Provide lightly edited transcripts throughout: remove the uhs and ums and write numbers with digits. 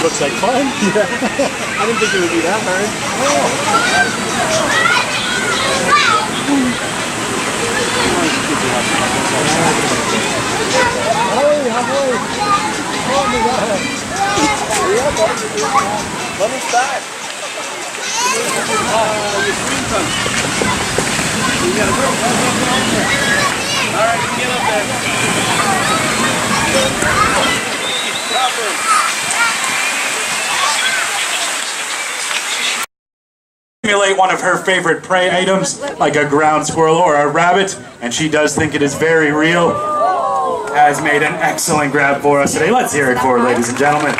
Looks like fun. Yeah. I didn't think it would be that hard. Oh my God. Let us back. Your screen comes. You gotta go. Alright, you can get up there. Simulate one of her favorite prey items, like a ground squirrel or a rabbit, and she does think it is very real. Has made an excellent grab for us today. Let's hear it for her, ladies and gentlemen.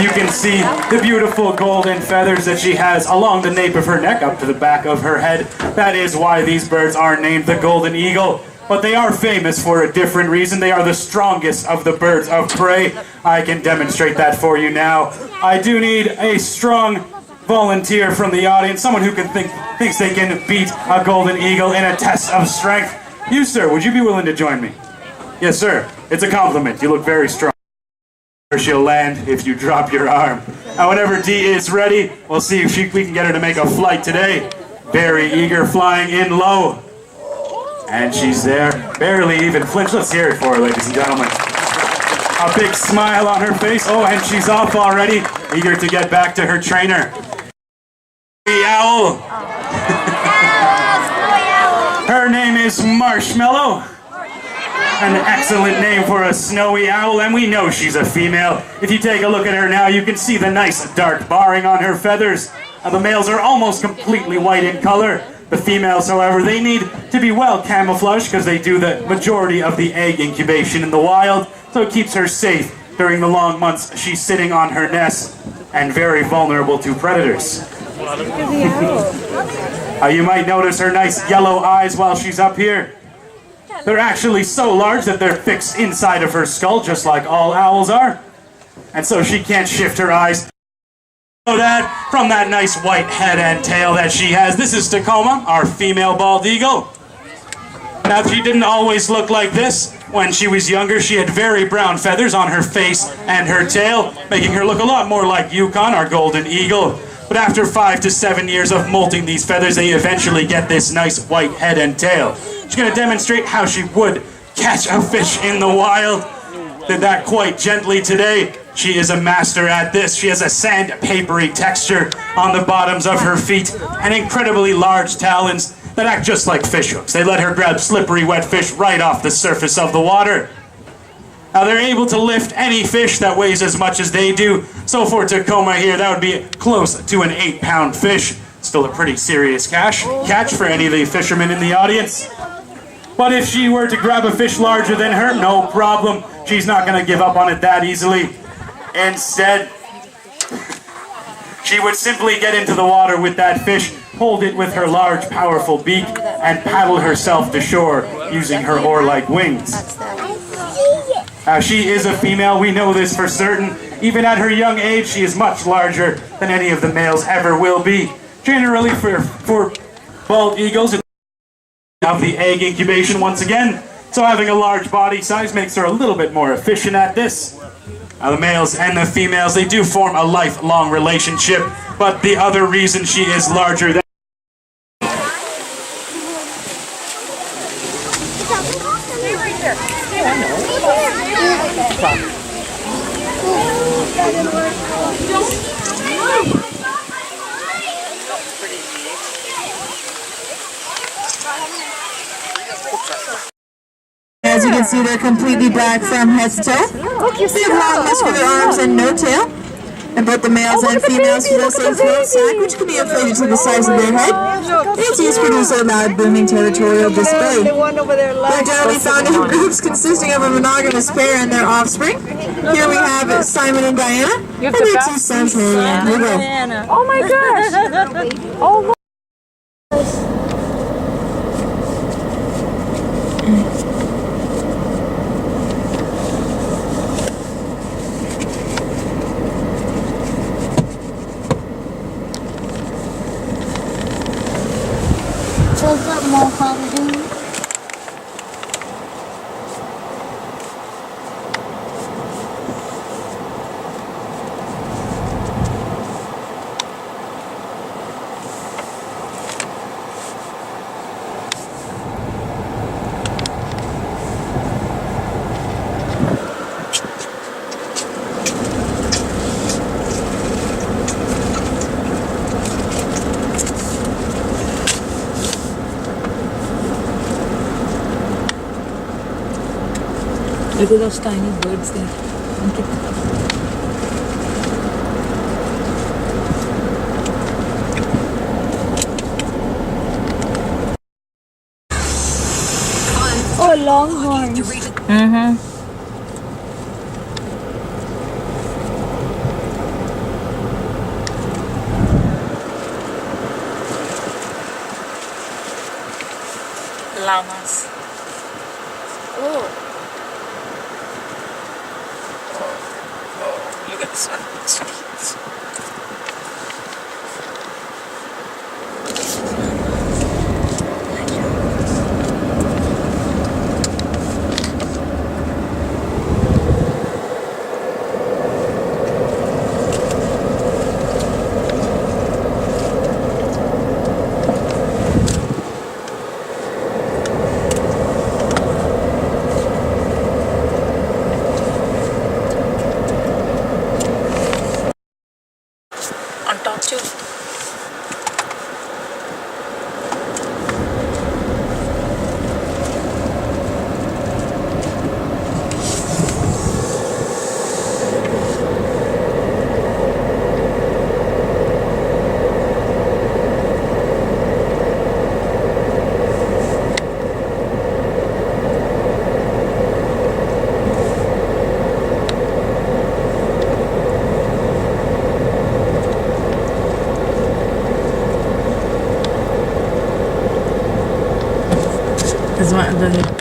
You can see the beautiful golden feathers that she has along the nape of her neck up to the back of her head. That is why these birds are named the golden eagle. But they are famous for a different reason. They are the strongest of the birds of prey. I can demonstrate that for you now. I do need a strong volunteer from the audience, someone who thinks they can beat a golden eagle in a test of strength. You, sir, would you be willing to join me? Yes, sir. It's a compliment. You look very strong. Where she'll land if you drop your arm. Now, whenever Dee is ready, we'll see if we can get her to make a flight today. Very eager, flying in low. And she's there, barely even flinch. Let's hear it for her, ladies and gentlemen. A big smile on her face. Oh, and she's off already, eager to get back to her trainer. The owl. Her name is Marshmallow. An excellent name for a snowy owl, and we know she's a female. If you take a look at her now, you can see the nice dark barring on her feathers. The males are almost completely white in color. The females, however, they need to be well camouflaged because they do the majority of the egg incubation in the wild, so it keeps her safe during the long months she's sitting on her nest and very vulnerable to predators. You might notice her nice yellow eyes while she's up here. They're actually so large that they're fixed inside of her skull, just like all owls are. And so she can't shift her eyes. That from that nice white head and tail that she has. This is Tacoma, our female bald eagle. Now, she didn't always look like this. When she was younger, she had very brown feathers on her face and her tail, making her look a lot more like Yukon, our golden eagle. But after 5 to 7 years of molting these feathers, they eventually get this nice white head and tail. She's going to demonstrate how she would catch a fish in the wild. Did that quite gently today. She is a master at this. She has a sandpapery texture on the bottoms of her feet and incredibly large talons that act just like fish hooks. They let her grab slippery wet fish right off the surface of the water. Now, they're able to lift any fish that weighs as much as they do. So for Tacoma here, that would be close to an 8-pound fish. Still a pretty serious catch for any of the fishermen in the audience. But if she were to grab a fish larger than her, no problem. She's not going to give up on it that easily. Instead, she would simply get into the water with that fish, hold it with her large, powerful beak, and paddle herself to shore using her oar-like wings. She is a female, we know this for certain. Even at her young age, she is much larger than any of the males ever will be. Generally, for bald eagles, it's of the egg incubation once again, so having a large body size makes her a little bit more efficient at this. The males and the females, they do form a lifelong relationship, but the other reason she is larger than As you can see, they're completely black from head to toe. They have long muscular arms and no tail. And both the males and females possess a throat sac, which can be inflated to the size of their head. It's used to produce a loud, booming territorial display. They're generally found in groups consisting of a monogamous pair and their offspring. Here we have Simon and Diana, and their 2 sons, Harry and Hugo. Oh my gosh! Oh. More confident. Look at those tiny birds there. Oh, longhorns. Mm-hmm. Llamas. Oh. Look at this one. On top too. There's one under here.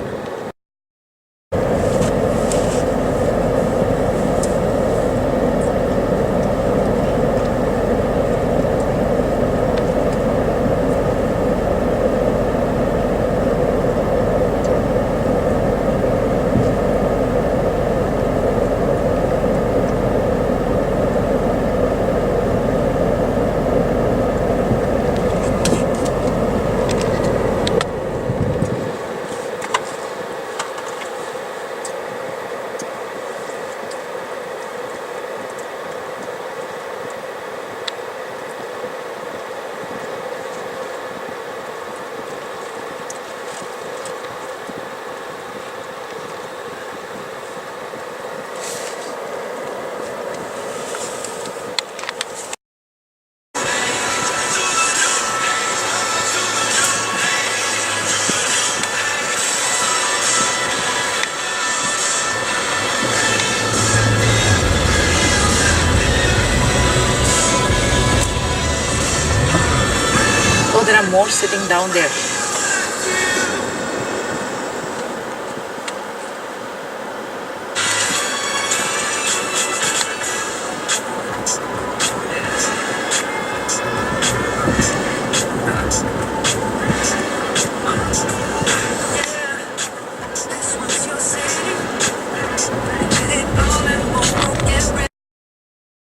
Oh, there are more sitting down there.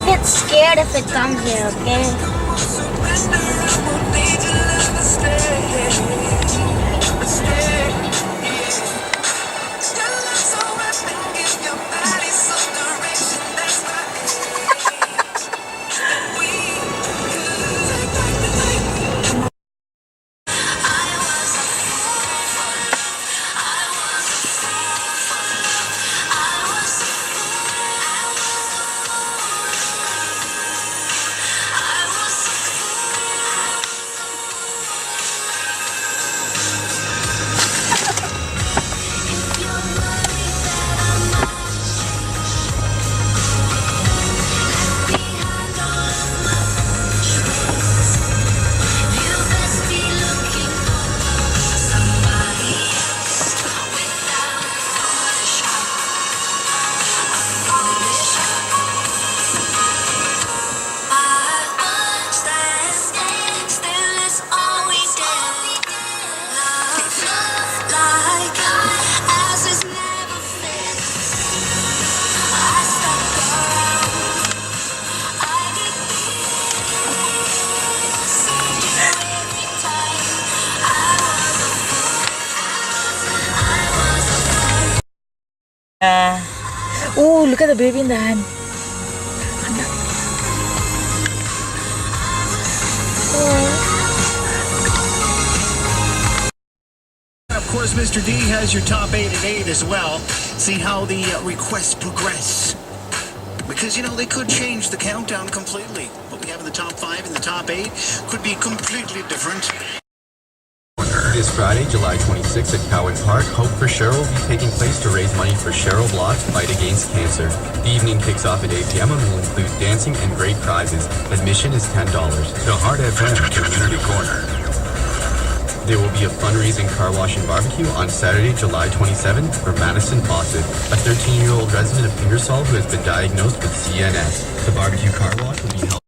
Get scared if it comes here, okay? Oh, look at the baby in the hand. Of course, course, Mr. D has your top 8 at 8 as well. See how the requests progress. Because, you know, they could change the countdown completely. What we have in the top 5 and the top 8 could be completely different. This Friday, July 26th at Cowan Park, Hope for Cheryl will be taking place to raise money for Cheryl Block's fight against cancer. The evening kicks off at 8 p.m. and will include dancing and great prizes. Admission is $10. The Heart FM Community Corner. There will be a fundraising car wash and barbecue on Saturday, July 27th for Madison Fawcett, a 13-year-old resident of Ingersoll who has been diagnosed with CNS. The barbecue car wash will be held.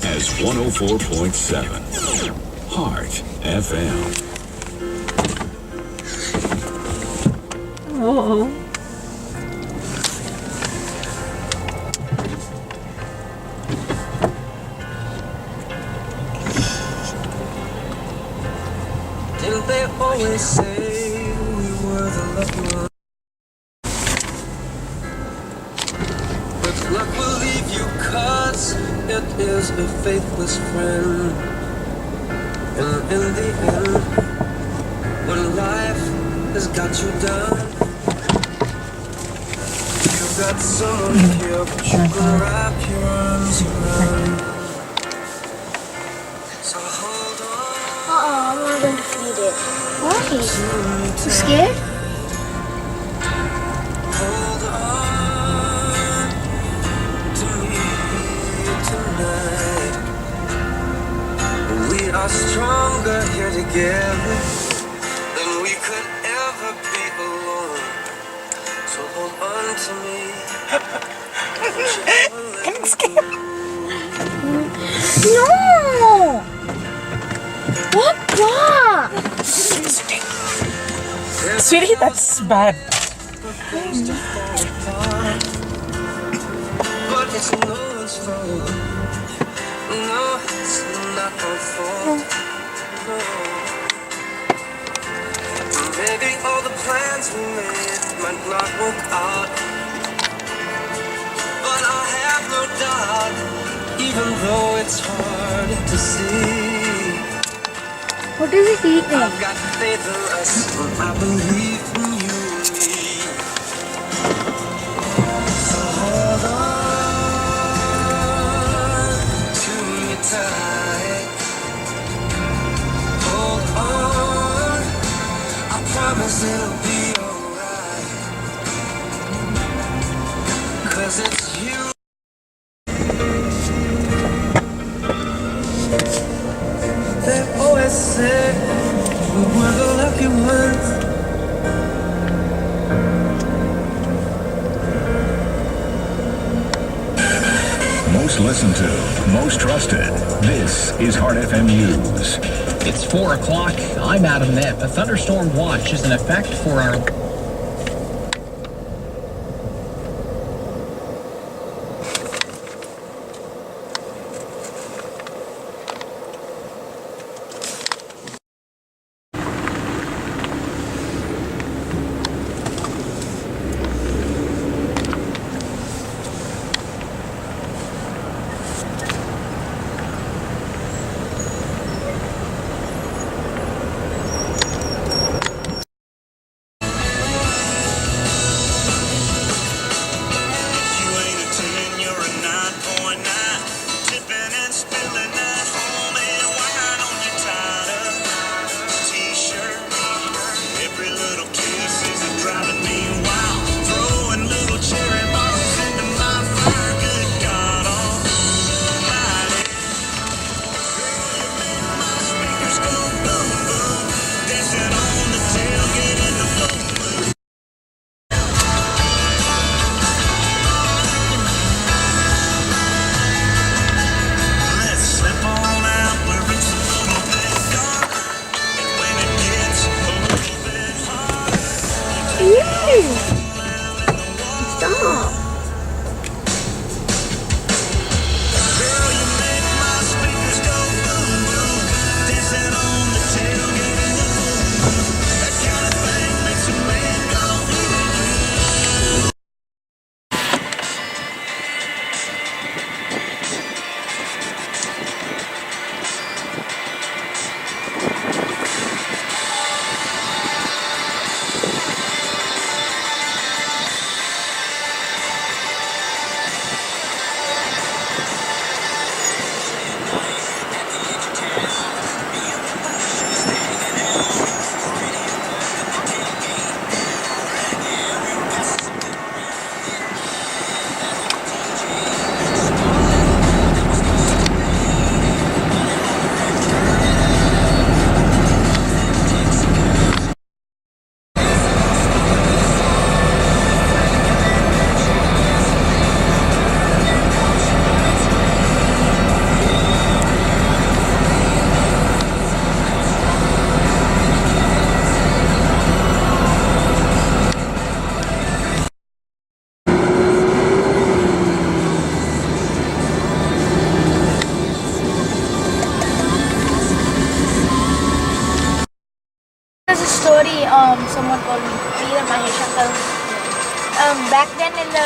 As 104.7 Heart FM. Uh-oh. Didn't they always say we were the lucky ones? But luck will leave you, 'cause it is a faithless friend. And in the end, when life has got you down, you've got someone here that you can wrap your arms around. So hold on. I'm not going to feed it. Why? You scared? Hold on to me tonight. We are stronger here together than we could ever be alone. So hold on to me. I'm scared. No! Papa! Sweetie, that's bad. But it's no one's fault. No, it's not our fault. No. Maybe all the plans we made might not work out. But I have no doubt, even though it's hard to see. What is it eating? I've got faith in us, and I believe in you and me. So hold on to me tight. Hold on, I promise it'll be alright. 'Cause it's you. They always say we were the lucky ones. Most listened to, most trusted. This is Heart FM News. It's 4 o'clock. I'm Adam Knapp. A thunderstorm watch is in effect for our... story someone told me, either Mahesh uncle. Back then in the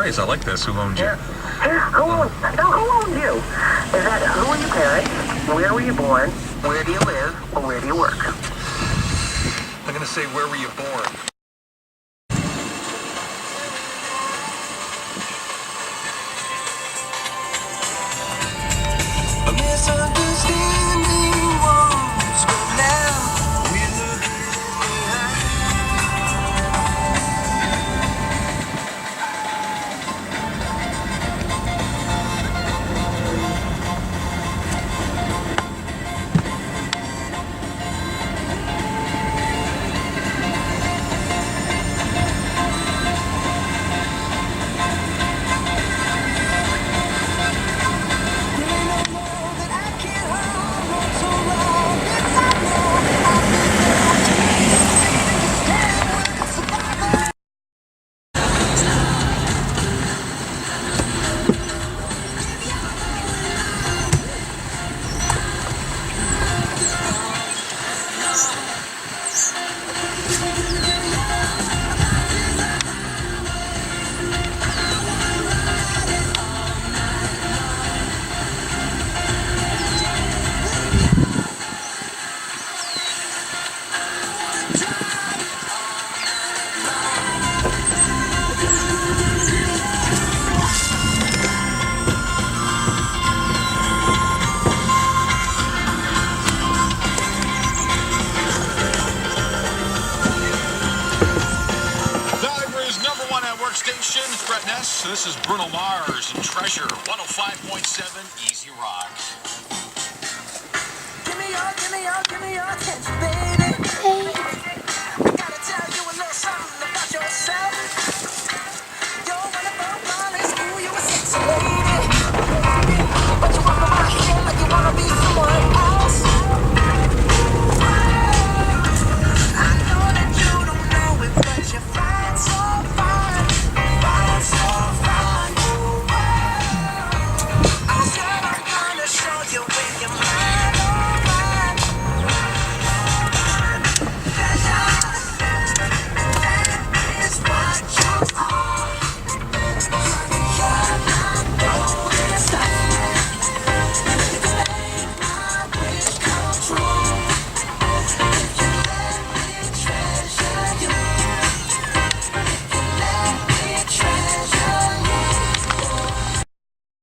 phrase. I like this. Who owned you? Who owned you? Is that who are your parents? Where were you born? Where do you live? Or where do you work? I'm going to say, where were you born? A misunderstanding was, but now we're looking Station, it's Brett Ness. This is Bruno Mars and Treasure, 105.7 Easy Rock. give me your attention, baby.